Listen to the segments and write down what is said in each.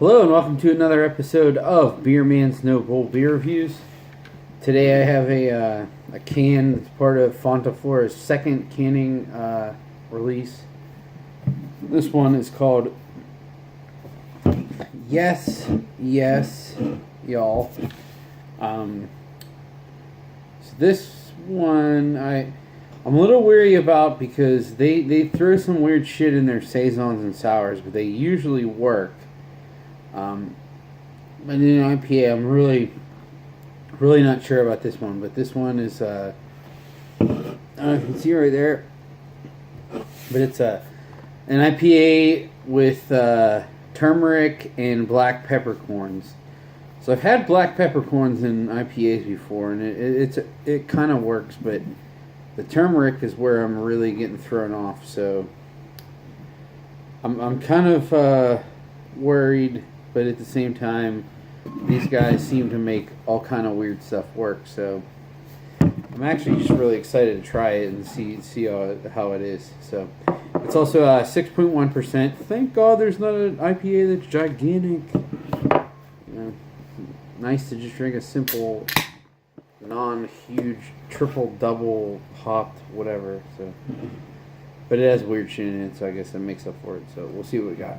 Hello and welcome to another episode of Beer Man's No Bull Beer Reviews. Today I have a can that's part of Fonta, Flora's second canning release. This one is called Yes, Y'all. So this one I'm a little weary about because they throw some weird shit in their saisons and sours, but they usually work. But in an IPA, I'm really not sure about this one. But this one is, I don't know if you can see right there, but it's an IPA with turmeric and black peppercorns. So I've had black peppercorns in IPAs before, and it kind of works, but the turmeric is where I'm really getting thrown off. So I'm kind of worried. But at the same time, these guys seem to make all kind of weird stuff work. So I'm actually just really excited to try it and see how it is. So it's also 6.1%. Thank God there's not an IPA that's gigantic. You know, nice to just drink a simple, non-huge, triple, double hopped, whatever. So, but it has weird shit in it, so I guess that makes up for it. So we'll see what we got.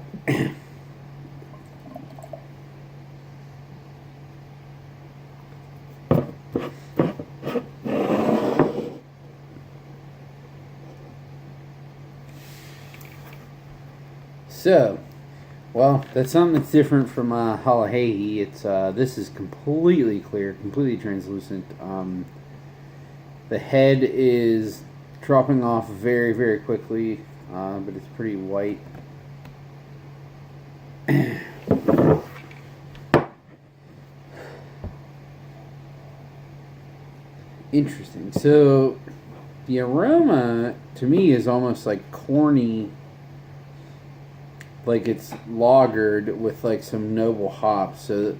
So, well, that's something that's different from Halahehi. It's this is completely clear, completely translucent. The head is dropping off very, very quickly, but it's pretty white. Interesting. So, the aroma to me is almost like corny. Like it's lagered with like some noble hops, so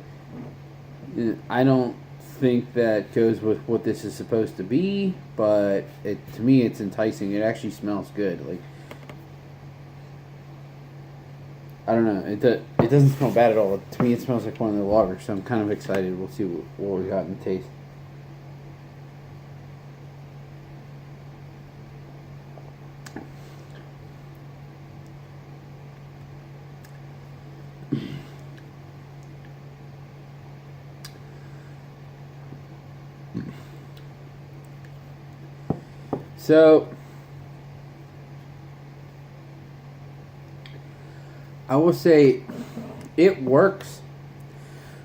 I don't think that goes with what this is supposed to be. But to me, it's enticing. It actually smells good. Like I don't know, it doesn't smell bad at all. To me, it smells like one of the lagers. So I'm kind of excited. We'll see what we got in the taste. So, I will say it works,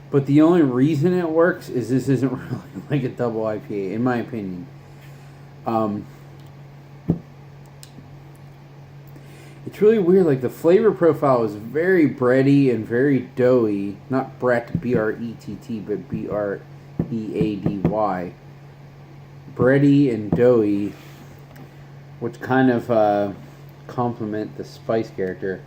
but the only reason it works is this isn't really like a double IPA, in my opinion. It's really weird. Like the flavor profile is very bready and very doughy. Not Brett, B-R-E-T-T, but B-R-E-A-D-Y. Bready and doughy, which kind of complement the spice character.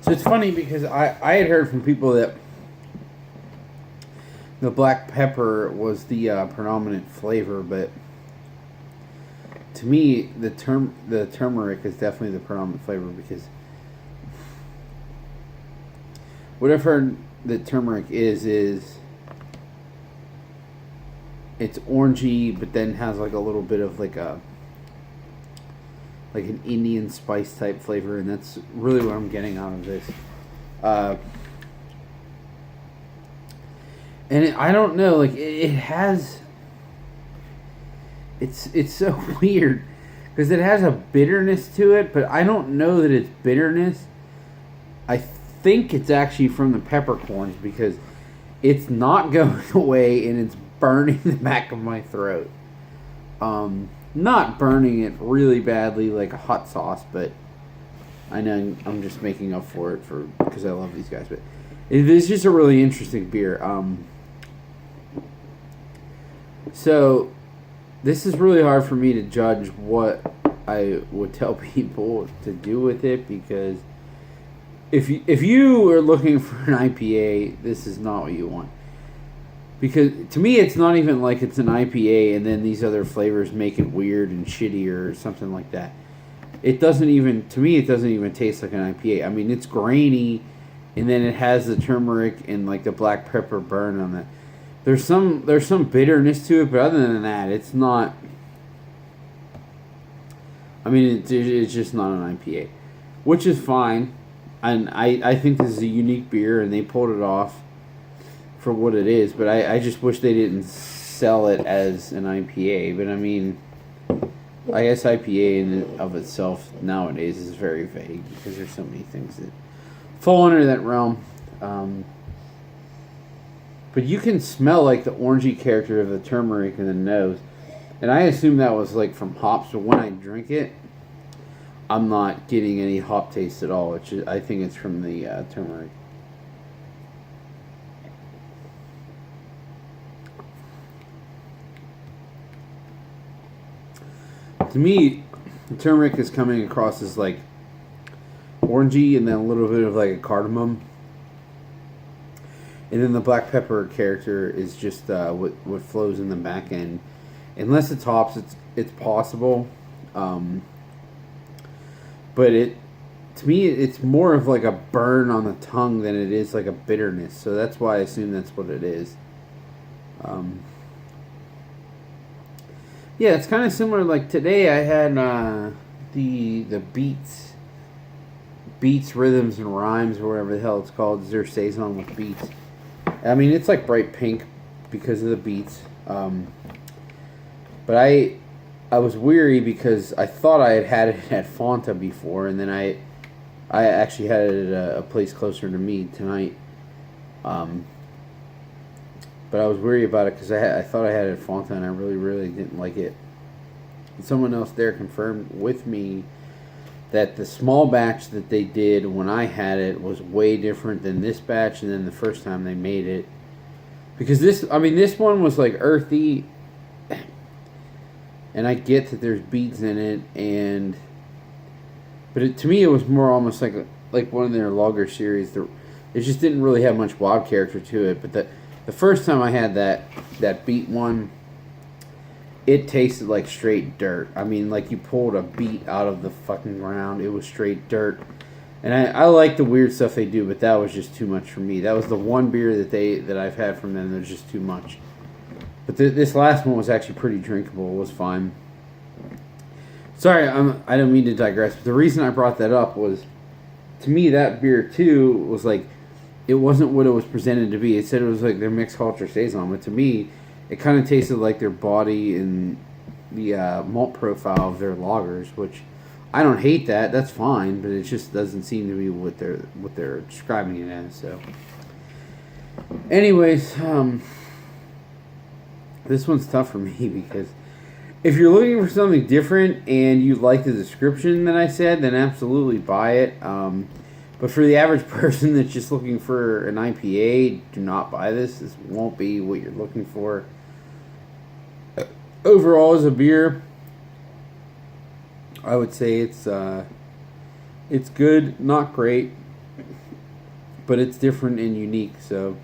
So it's funny because I had heard from people that the black pepper was the predominant flavor, but to me the turmeric is definitely the predominant flavor because what I've heard that turmeric is it's orangey, but then has like a little bit of like an Indian spice type flavor, and that's really what I'm getting out of this. And I don't know, like it has. It's so weird because it has a bitterness to it, but I don't know that it's bitterness. I think it's actually from the peppercorns because it's not going away and it's burning the back of my throat. Not burning it really badly like a hot sauce, but I know I'm just making up for it because I love these guys. But it is just a really interesting beer. So this is really hard for me to judge what I would tell people to do with it because if you are looking for an IPA, this is not what you want. Because to me, it's not even like it's an IPA and then these other flavors make it weird and shitty or something like that. It doesn't even, to me, it doesn't even taste like an IPA. I mean, it's grainy, and then it has the turmeric and like the black pepper burn on it. There's some bitterness to it, but other than that, it's not. I mean, it's just not an IPA, which is fine. And I think this is a unique beer, and they pulled it off for what it is. But I just wish they didn't sell it as an IPA. But I mean, I guess IPA in and of itself nowadays is very vague because there's so many things that fall under that realm. But you can smell like the orangey character of the turmeric in the nose. And I assume that was like from hops, but when I drink it, I'm not getting any hop taste at all. I think it's from the turmeric. To me, the turmeric is coming across as like orangey and then a little bit of like a cardamom. And then the black pepper character is just what flows in the back end. Unless it's hops, it's possible. But to me, it's more of like a burn on the tongue than it is like a bitterness. So that's why I assume that's what it is. Yeah, it's kind of similar. Like today, I had the beats, rhythms, and rhymes, or whatever the hell it's called. It's their saison with beets. I mean, it's like bright pink because of the beets. But I was weary because I thought I had it at Fonta before, and then I actually had it at a place closer to me tonight. But I was worried about it because I thought I had it at Fonta, and I really, really didn't like it. And someone else there confirmed with me that the small batch that they did when I had it was way different than this batch and then the first time they made it. Because this one was like earthy, and I get that there's beets in it, but to me it was more almost like one of their lager series. It just didn't really have much wild character to it. But the first time I had that beet one, it tasted like straight dirt. I mean, like you pulled a beet out of the fucking ground. It was straight dirt. And I like the weird stuff they do, but that was just too much for me. That was the one beer that I've had from them that was just too much. But this last one was actually pretty drinkable. It was fine. Sorry, I don't mean to digress, but the reason I brought that up was, to me, that beer too was like, it wasn't what it was presented to be. It said it was like their mixed culture saison, but to me, it kind of tasted like their body and the malt profile of their lagers, which I don't hate that. That's fine, but it just doesn't seem to be what they're describing it as. So, anyways, this one's tough for me because if you're looking for something different and you like the description that I said, then absolutely buy it. But for the average person that's just looking for an IPA, do not buy this. This won't be what you're looking for. Overall, as a beer, I would say it's good, not great, but it's different and unique. So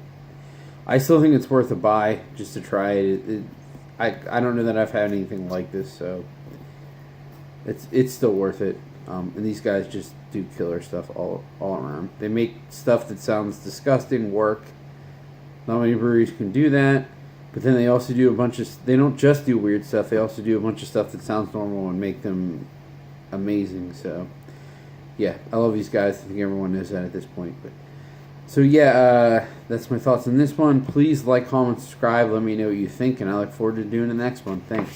I still think it's worth a buy just to try it. I don't know that I've had anything like this, so it's still worth it. And these guys just do killer stuff all around. They make stuff that sounds disgusting work. Not many breweries can do that. But then they also do they don't just do weird stuff, they also do a bunch of stuff that sounds normal and make them amazing. So, yeah, I love these guys. I think everyone knows that at this point. So, that's my thoughts on this one. Please like, comment, subscribe. Let me know what you think, and I look forward to doing the next one. Thanks.